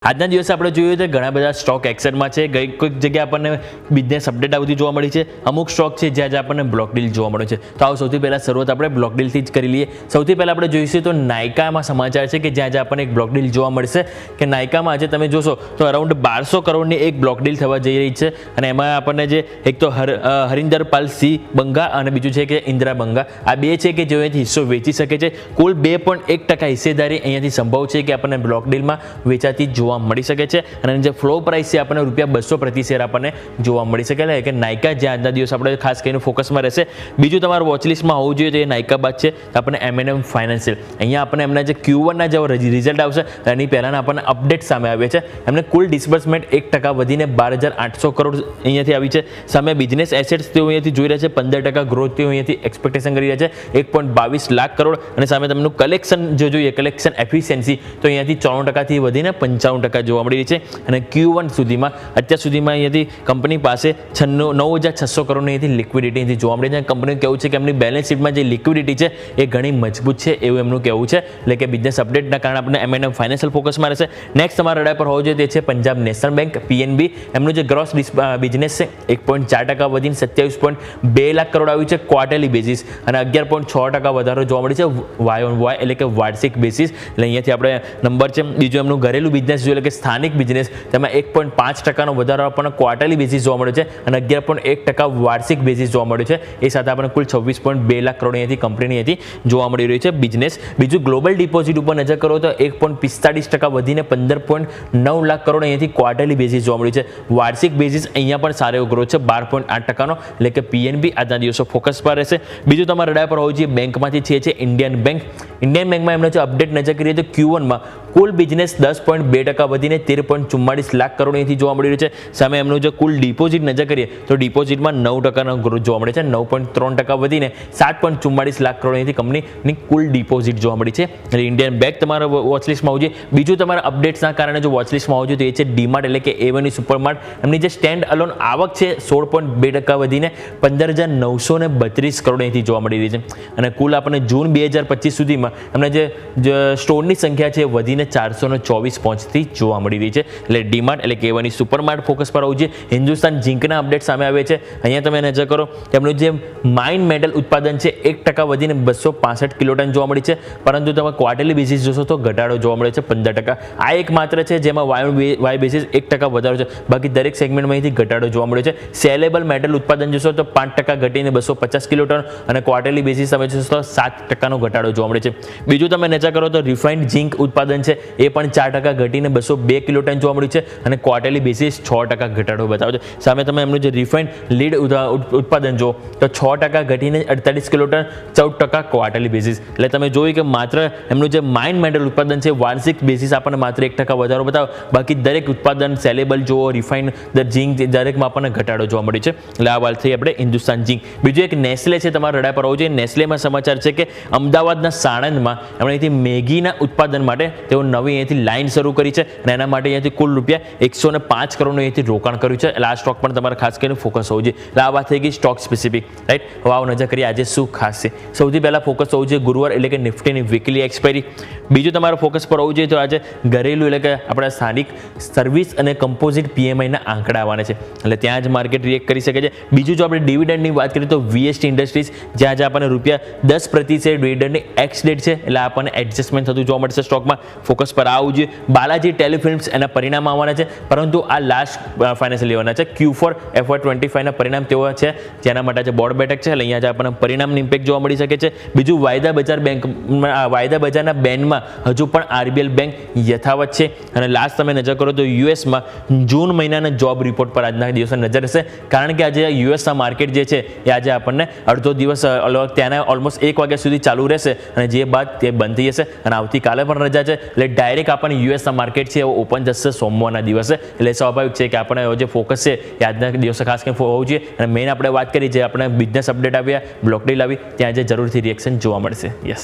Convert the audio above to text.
આજના દિવસે આપણે જોઈએ તો ઘણા બધા સ્ટોક એક્સચેન્જમાં છે. કોઈક જગ્યાએ આપણને બિઝનેસ અપડેટ આવતી જોવા મળી છે. અમુક સ્ટોક છે જ્યાં આપણને બ્લોક ડીલ જોવા મળે છે. તો આવો સૌથી પહેલાં શરૂઆત આપણે બ્લોક ડીલથી જ કરી લઈએ. સૌથી પહેલાં આપણે જોઈશું તો નાયકામાં સમાચાર છે કે જ્યાં આપણને એક બ્લોક ડીલ જોવા મળશે કે નાયકામાં આજે તમે જોશો તો અરાઉન્ડ 1200 કરોડની એક બ્લોક ડીલ થવા જઈ રહી છે. અને એમાં આપણને જે એક તો હરિન્દર પાલ સિંહ બંગા અને બીજું છે કે ઇન્દિરા બંગા, આ બે છે કે જેઓ અહીંથી હિસ્સો વેચી શકે છે. કુલ 2.1% હિસ્સેદારી અહીંયાથી સંભવ છે કે આપણને બ્લોક ડીલમાં વેચાતી જોવા મળી શકે છે. અને જે ફ્લો પ્રાઇસ છે આપણને ₹200 પ્રતિ શેર આપણને જોવા મળી શકે છે કે નાયકા જ્યાં આજના દિવસ આપણે ખાસ કરીને ફોકસમાં રહેશે. બીજું તમારું વોચલિસ્ટમાં હોવું જોઈએ તો એ નાયકા બાદ છે આપણને M&M ફાઇનાન્શિયલ. અહીંયા આપણને એમના જે Q1ના જે રિઝલ્ટ આવશે એની પહેલાંના આપણને અપડેટ સામે આવે છે. એમને કુલ ડિસ્બર્સમેન્ટ 1% વધીને 12,800 કરોડ અહીંયાથી આવી છે. સામે બિઝનેસ એસેટ્સ તેઓ અહીંયાથી જોઈ રહ્યા છે 15% ગ્રોથ તેઓ અહીંયાથી એક્સપેક્ટેશન કરી રહ્યા છે 1.22 લાખ કરોડ. અને સામે તમને કલેક્શન જો જોઈએ કલેક્શન એફિશિયન્સી તો અહીંયાથી 94%થી વધીને 95% જોવા મળી રહી છે. અને Q1 સુધીમાં અત્યાર સુધીમાં અહીંયાથી કંપની પાસે 9,600 કરોડની અહીંયાથી લિક્વિડિટી અહીંથી જોવા મળી છે. કંપનીનું કહેવું છે કે એમની બેલેન્સ શીટમાં જે લિક્વિડિટી છે એ ઘણી મજબૂત છે એવું એમનું કહેવું છે. એટલે કે બિઝનેસ અપડેટના કારણે આપણે M&M ફાઇનાન્શિયલ ફોકસમાં રહેશે. નેક્સ્ટ તમારા રડાર પર હોવું જોઈએ તે છે પંજાબ નેશનલ બેંક PNB. એમનું જે ગ્રોસ બિઝનેસ છે 1.4% વધીને 27.2 લાખ કરોડ આવ્યું છે ક્વાર્ટરલી બેઝિસ અને 11.6% વધારો જોવા મળી છે YoY એટલે કે વાર્ષિક બેઝિસ. એટલે અહીંયાથી આપણે નંબર છે. બીજું એમનું ઘરેલું બિઝનેસ જોઈએ કે સ્થાનિક બિઝનેસ તેમાં 1.5%નો વધારો આપણને ક્વાર્ટરલી બેઝિસ જોવા મળ્યો છે અને 11.1% વાર્ષિક બેઝિસ જોવા મળ્યું છે. એ સાથે આપણને કુલ 26.2 લાખ કરોડ અહીંયાથી કંપનીની અહીંયાથી જોવા મળી રહી છે બિઝનેસ. બીજું ગ્લોબલ ડિપોઝિટ ઉપર નજર કરો તો 1.45% વધીને 15.9 લાખ કરોડ અહીંયાથી ક્વાર્ટરલી બેઝિસ જોવા મળ્યું છે. વાર્ષિક બેઝિસ અહીંયા પણ સારો એવો ગ્રોથ છે 12.8%નો એટલે કે PNB આજના દિવસો ફોકસ પર રહેશે. બીજું તમારા રડાર પર હોવું જોઈએ બેંકમાંથી છે ઇન્ડિયન બેંક. ઇન્ડિયન બેંકમાં એમણે જો અપડેટ નજર કરીએ તો Q1માં કુલ બિઝનેસ 10.2% વધીને 13.44 લાખ કરોડ અહીંથી જોવા મળી રહ્યું છે. સામે એમનું જો કુલ ડિપોઝિટ નજર કરીએ તો ડિપોઝિટમાં 9%નો ગ્રોથ જોવા મળે છે. 9.3% વધીને 7.44 લાખ કરોડ અહીંથી કંપનીની કુલ ડિપોઝિટ જોવા મળી છે. એટલે ઇન્ડિયન બેંક તમારા વોચલિસ્ટમાં હોવું જોઈએ. બીજું તમારા અપડેટ્સના કારણે જો વોચલિસ્ટમાં હોવું જોઈએ તો એ છે ડીમાર્ટ એટલે કે A1 સુપરમાર્ટ. એમની જે સ્ટેન્ડ અલોન આવક છે 16.2% વધીને 15,932 કરોડ અહીંથી જોવા મળી રહી છે. અને કુલ આપણને જૂન 2025 સુધીમાં એમને જે સ્ટોરની સંખ્યા છે વધીને 424 પહોંચતી જોવા મળી રહી છે. એટલે ડીમાર્ટ એટલે કે A1 સુપરમાર્ટ ફોકસ પર હોવું જોઈએ. હિન્દુસ્તાન ઝિંકના અપડેટ સામે આવે છે. અહીંયા તમે નજર કરો તેમનું જે માઇન મેટલ ઉત્પાદન છે 1% વધીને 265 કિલોટન જોવા મળી છે. પરંતુ તમે ક્વાર્ટરલી બેઝિસ જોશો તો ઘટાડો જોવા મળે છે 15%. આ એક માત્ર છે જેમાં વાય બેઝિસ 1% વધારો છે. બાકી દરેક સેગમેન્ટમાં અહીંથી ઘટાડો જોવા મળે છે. સેલેબલ મેટલ ઉત્પાદન જોશો તો 5% ઘટીને 250 કિલોટન અને ક્વાર્ટરલી બેઝિસ તમે જોશો તો 7%નો ઘટાડો જોવા મળે છે. બીજું તમે નજર કરો તો રિફાઇન્ડ ઝિંક ઉત્પાદન છે એ પણ 4% ઘટીને 202 કિલોટન જોવા મળ્યું છે અને ક્વાર્ટરલી બેઝિસ 6% ઘટાડો બતાવે છે. સામે તમે એમનું જે રિફાઇન્ડ લીડ ઉત્પાદન જો તો 6% ઘટીને 48 કિલોટન 14% ક્વાર્ટરલી બેઝિસ. એટલે તમે જોયું કે માત્ર એમનું જે માઇન મેટલ ઉત્પાદન છે વાર્ષિક બેઝિસ આપણને માત્ર 1% વધારો બતાવે. બાકી દરેક ઉત્પાદન સેલેબલ જુઓ રિફાઇન્ડ ઝિંક દરેકમાં આપણને ઘટાડો જોવા મળ્યો છે. એટલે આ વાત થઈ આપણે હિન્દુસ્તાન ઝિંક. બીજું એક નેસ્લે છે તમારા રડાર પર હોવું જોઈએ. નેસ્લેમાં સમાચાર છે કે અમદાવાદના સાણંદમાં એમણે અહીંથી મેગીના ઉત્પાદન માટે તેઓ નવી અહીંથી લાઇન શરૂ કરી છે અને એના માટે અહીંયાથી કુલ ₹105 કરોડનું અહીંથી રોકાણ કર્યું છે. એટલે આ સ્ટોક પણ તમારે ખાસ કરીને ફોકસ હોવું જોઈએ. એટલે આ વાત થઈ ગઈ સ્ટોક સ્પેસિફિક રાઈટ. હવે આવો નજર કરીએ આજે શું ખાસ છે. સૌથી પહેલાં ફોકસ હોવું જોઈએ ગુરુવાર એટલે કે નિફ્ટીની વીકલી એક્સપાયરી. બીજું તમારો ફોકસ પર હોવું જોઈએ તો આજે ઘરેલું એટલે કે આપણા સ્થાનિક સર્વિસ અને કમ્પોઝિટ PMIના આંકડા આવવાના છે. એટલે ત્યાં જ માર્કેટ રિએક્ટ કરી શકે છે. બીજું જો આપણે ડિવિડન્ડની વાત કરીએ તો VST ઇન્ડસ્ટ્રીઝ જ્યાં આજે આપણને ₹10 પ્રતિ શેર ડિવિડન્ડની એક્સ ડેટ છે એટલે આપણને એડજસ્ટમેન્ટ થતું જોવા મળશે સ્ટોકમાં. ફોકસ પર આવવું જોઈએ. બાલાજી ટેલિફિલ્મ્સ એના પરિણામ આવવાના છે પરંતુ આ લાસ્ટ ફાઇનાન્શિયલ લેવાના છે. Q4 FY25ના પરિણામ તેઓ છે જેના માટે આજે બોર્ડ બેઠક છે એટલે અહીંયા જ આપણને પરિણામની ઇમ્પેક્ટ જોવા મળી શકે છે. બીજું વાયદા બજારના બેન્ડમાં હજુ પણ RBL બેંક યથાવત છે. અને લાસ્ટ તમે નજર કરો તો યુએસમાં જૂન મહિનાના જોબ રિપોર્ટ પર આજના દિવસે નજર હશે કારણ કે આજે યુએસના માર્કેટ જે છે એ આજે આપણને અડધો દિવસ ત્યાંના ઓલમોસ્ટ 1 વાગ્યા સુધી ચાલુ રહેશે અને જે બાદ તે બંધ થઈ જશે અને આવતીકાલે પણ રજા છે. એટલે ડાયરેક્ટ આપણને યુએસના માર્કેટ છે એ ઓપન જશે સોમવારના દિવસે. એટલે સ્વાભાવિક છે કે આપણે જે ફોકસ છે એ આજના દિવસે ખાસ કરીને હોવું જોઈએ. અને મેઇન આપણે વાત કરી જે આપણે બિઝનેસ અપડેટ આવ્યા બ્લોક ડીલ આવી ત્યાં જે જરૂરથી રિએક્શન જોવા મળશે. યસ.